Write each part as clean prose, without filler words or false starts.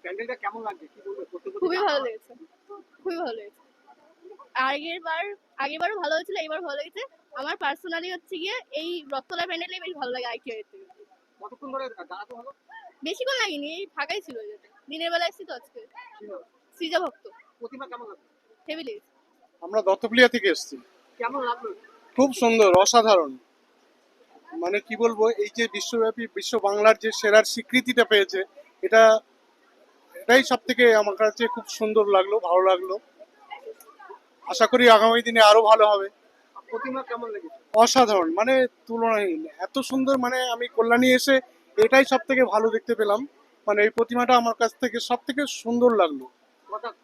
প্যান্ডেলটা কেমন লাগছে কি বলবে? খুবই ভালো লেগেছে, খুবই ভালো লেগেছে। আগেরবারও ভালো হয়েছিল, এবার ভালো লেগেছে। আমার পার্সোনালি হচ্ছে গিয়ে এই রথতলা প্যান্ডেলই বেশ ভালো লাগে আইটিআই থেকে। কতক্ষণ ধরে দাঁড়াতে হলো? বেশিক্ষণ লাগেনি, এই ফাঁকাই ছিল যেতে। দিনের বেলা এসেছি তো আজকে। সৃজা ভক্ত। প্রতিমা কেমন লাগছে? হেভি লেগেছে। আমরা দত্তপুলিয়া থেকে এসেছি। কেমন লাগলো? খুব সুন্দর, অসাধারণ। মানে কি বলবো, এই যে বিশ্বব্যাপী বিশ্ব বাংলার যে সেরার স্বীকৃতিটা পেয়েছে, এটাই সব থেকে আমার কাছে খুব সুন্দর লাগলো, ভালো লাগলো। আশা করি আগামী দিনে আরো ভালো হবে। প্রতিমা কেমন লেগেছে? অসাধারণ, মানে তুলনাহীন, এত সুন্দর। মানে আমি কল্যাণী এসে এটাই সব থেকে ভালো দেখতে পেলাম। মানে এই প্রতিমাটা আমার কাছ থেকে সব থেকে সুন্দর লাগলো।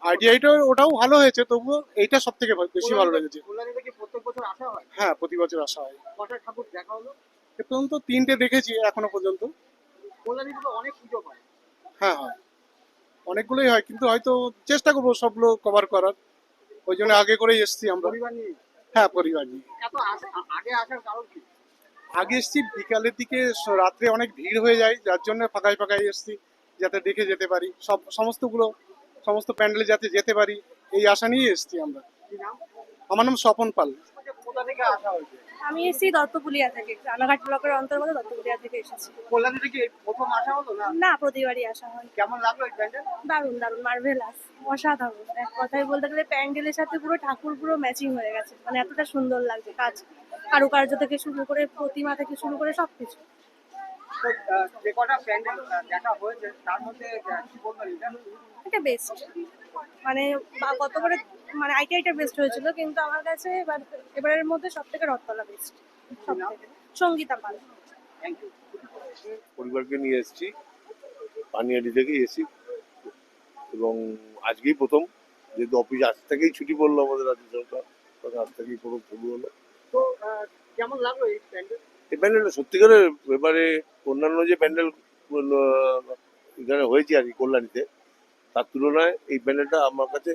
আইডিয়াটা ওটাও ভালো হয়েছে, তবুও এইটা সব থেকে বেশি ভালো লেগেছে। কল্যাণীতে কি প্রত্যেক বছর আসা হয়? হ্যাঁ, প্রতি বছর আসা হয়। কটা ঠাকুর দেখা হলো? এ পর্যন্ত 3টে দেখেছি এখনো পর্যন্ত। কল্যাণীতে তো অনেক পুজো হয়। হ্যাঁ হয়, অনেকগুলোই হয়, কিন্তু হয়তো চেষ্টা করবো সবগুলো কভার করার। ওই জন্য আগে করেই এসছি আমরা। পরিবার নিয়ে? হ্যাঁ, পরিবার নিয়ে। এত আগে আসার কারণ কি? আগে এসছি বিকালের দিকে, রাত্রে অনেক ভিড় হয়ে যায়, যার জন্য ফাঁকায় ফাঁকায় এসছি, যাতে দেখে যেতে পারি সমস্ত প্যান্ডেলে যাতে যেতে পারি, এই আশা নিয়ে এসছি আমরা। কি নাম? আমার নাম স্বপন পাল। কোথা থেকে আসা হয়েছে? আমি এসেছি দত্তপুলিয়া থেকে, রানাঘাট ব্লকের অন্তর্গত দত্তপুলিয়া থেকে এসেছি। কল্যাণী থেকে প্রথম আসা হলো না? না, প্রতিবারই আসা হয়। কেমন লাগলো এই প্যান্ডেল? দারুণ দারুণ, মার্ভেলাস, অসাধারণ। এক কথায় বলতে গেলে প্যান্ডেলের সাথে পুরো ঠাকুর পুরো ম্যাচিং হয়ে গেছে। মানে এতটা সুন্দর লাগছে কাজ, কারুকার্য থেকে শুরু করে প্রতিমা থেকে শুরু করে সবকিছু। তো যে কটা প্যান্ডেল দেখা হয়েছে তার মধ্যে কি বলবেন এটা বেস্ট। মানে গত করে মানে আইটিআইটা বেস্ট হয়েছিল, কিন্তু আমার কাছে এবারের মধ্যে সব থেকে Rathtala best. Sangeeta Pal. Thank you. পরিবারকে নিয়ে এসেছি, পানিয়াডি থেকে এসেছি, এবং আজকেই প্রথম, যেহেতু অফিস আজ থেকেই ছুটি পড়লো আমাদের রাজ্য সরকার, আজ থেকেই প্রথম শুরু হলো। তো কেমন লাগলো এই প্যান্ডেল? এই প্যান্ডেলটা সত্যিকারের এবারে অন্যান্য যে প্যান্ডেল এখানে হয়েছে আর কি কল্যাণীতে, তার তুলনায় এই প্যান্ডেলটা আমার কাছে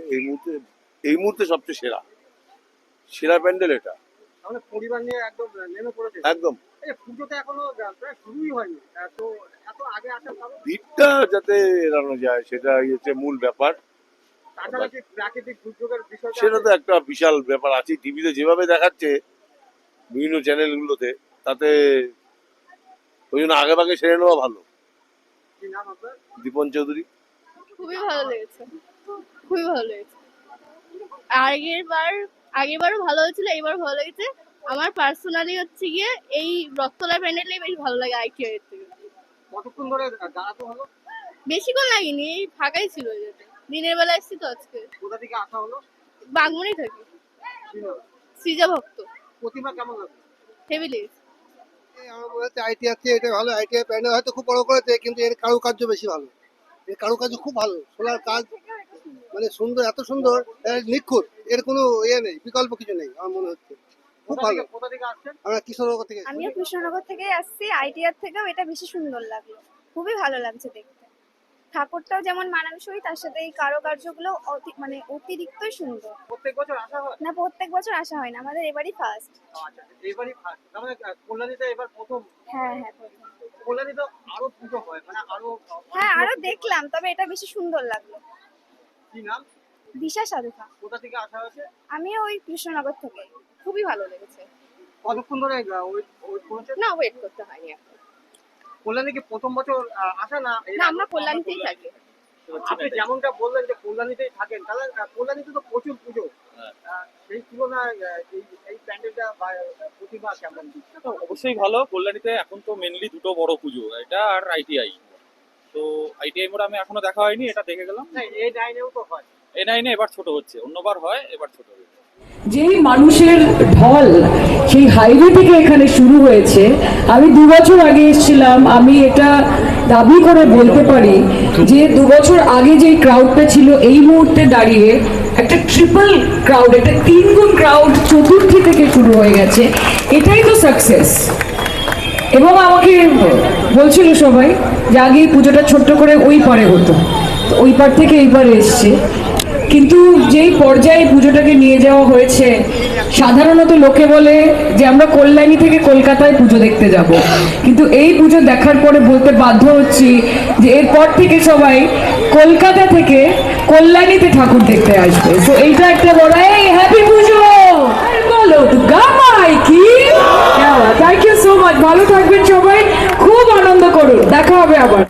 এই মুহূর্তে সবচেয়ে সেরা প্যান্ডেল এটা। তাহলে পরিবার নিয়ে একদম নেমে পড়েছে? একদম। এই পুজোতে এখনো প্রায় শুরুই হয়নি, তো এত আগে আসার কারণ? ভিড়টা যাতে এড়ানো যায় সেটাই হচ্ছে মূল ব্যাপার। তাছাড়া কি প্রাকৃতিক দুর্যোগের বিষয়টা? সেটা তো একটা বিশাল ব্যাপার আছে, টিভিতে যেভাবে দেখাচ্ছে বিভিন্ন চ্যানেলগুলোতে, তাতে ওই জন্য আগে ভাগে সেরে নেওয়া ভালো। কি নাম আপনার? দীপন চৌধুরী। খুবই ভালো লেগেছে, খুবই ভালো লেগেছে। আগেরবারও ভালো হয়েছিল, এবার ভালো লেগেছে। আমার পার্সোনালি হচ্ছে গিয়ে এই রথতলা প্যান্ডেলই বেশ ভালো লাগে আইটিআই এর থেকে। কতক্ষণ ধরে দাঁড়াতে হলো? বেশিক্ষণ লাগেনি, এই ফাঁকাই ছিল যেতে। দিনের বেলা এসেছি তো আজকে। কোথা থেকে আসা হলো? বাগমুড়ি থেকে। কি নাম? সৃজা ভক্ত। প্রতিমা কেমন লাগলো? হেভি লেগেছে। আমার মনে হচ্ছে আইটিআই থেকে এটা ভালো। আইটিআই প্যান্ডেল হয়তো খুব বড় করেছে, কিন্তু এর কারুকার্য বেশি ভালো। এর কারুকার্য খুব ভালো, সোলার কাজ মানে সুন্দর, এত সুন্দর, নিখুঁত, এর কোনো ইয়ে নেই, বিকল্প কিছু নেই। আমার মনে হচ্ছে খুব ভালো। কোথা থেকে আসছেন? আমরা কিশোরনগর থেকে এসেছি। আমিও কৃষ্ণনগর থেকে আসছি। আইটিআর থেকেও এটা বেশি সুন্দর লাগলো, খুবই ভালো লাগছে দেখতে। ঠাকুরটাও যেমন মানানসই, তার সাথে এই কারুকার্যগুলো মানে অতিরিক্তই সুন্দর। প্রত্যেক বছর আসা হয়? না, প্রত্যেক বছর আসা হয় না, আমাদের এবারই ফার্স্ট। আচ্ছা, এবারই ফার্স্ট। তার মানে কল্যাণীতে এবার প্রথম? হ্যাঁ হ্যাঁ, প্রথম। কল্যাণীতে আরো পুজো হয়, মানে আরো? হ্যাঁ, আরো দেখলাম, তবে এটা বেশি সুন্দর লাগলো। কি নাম? দিশা সাধুকা। কোথা থেকে আসা হয়েছে? আমিও ওই কৃষ্ণনগর থেকে। খুবই ভালো লেগেছে। কতক্ষণ ধরে ওয়েট করেছেন? না, ওয়েট করতে হয়নি এখন। কল্যাণী কি প্রথম বছর আসা না? না, আমরা কল্যাণীতেই থাকি। আপনি যেমনটা বললেন যে কল্যাণীতেই থাকেন, তাহলে কল্যাণীতে তো প্রচুর পুজো, সেই তুলনায় এই প্যান্ডেলটা বা প্রতিভা কেমন? অবশ্যই ভালো। কল্যাণীতে এখন তো মেনলি দুটো বড় পুজো, এটা আর আইটিআই। তো আইটিআই মোড় আমি এখনো দেখা হয়নি, এটা দেখে গেলাম। এই লাইনেও তো হয়? এই নাইনে এবার ছোট হচ্ছে, অন্যবার হয়, এবার ছোট হয়েছে। যেই মানুষের ঢল সেই হাইওয়ে থেকে এখানে শুরু হয়েছে। আমি 2 বছর আগে এসেছিলাম। আমি এটা দাবি করে বলতে পারি যে 2 বছর আগে যে ক্রাউডটা ছিল, এই মুহূর্তে দাঁড়িয়ে একটা ট্রিপল ক্রাউড, একটা 3 গুণ ক্রাউড চতুর্থী থেকে শুরু হয়ে গেছে। এটাই তো সাকসেস। এবং আমাকে বলছিল সবাই যে আগে এই পুজোটা ছোট্ট করে ওই পারে হতো, তো ওই পার থেকে এই পারে এসছে। কিন্তু যেই পর্যায়ে পুজোটাকে নিয়ে যাওয়া হয়েছে, সাধারণত লোকে বলে যে আমরা কল্যাণী থেকে কলকাতায় পুজো দেখতে যাব, কিন্তু এই পুজো দেখার পরে বলতে বাধ্য হচ্ছি যে এরপর থেকে সবাই কলকাতা থেকে কল্যাণীতে ঠাকুর দেখতে আসবে। তো এইটা একটা বড় এই হ্যাপি পুজো। আর বলো দুর্গা মাই কি। থ্যাংক ইউ সো মাচ, ভালো থাকবেন সবাই, খুব আনন্দ করুন, দেখা হবে আবার।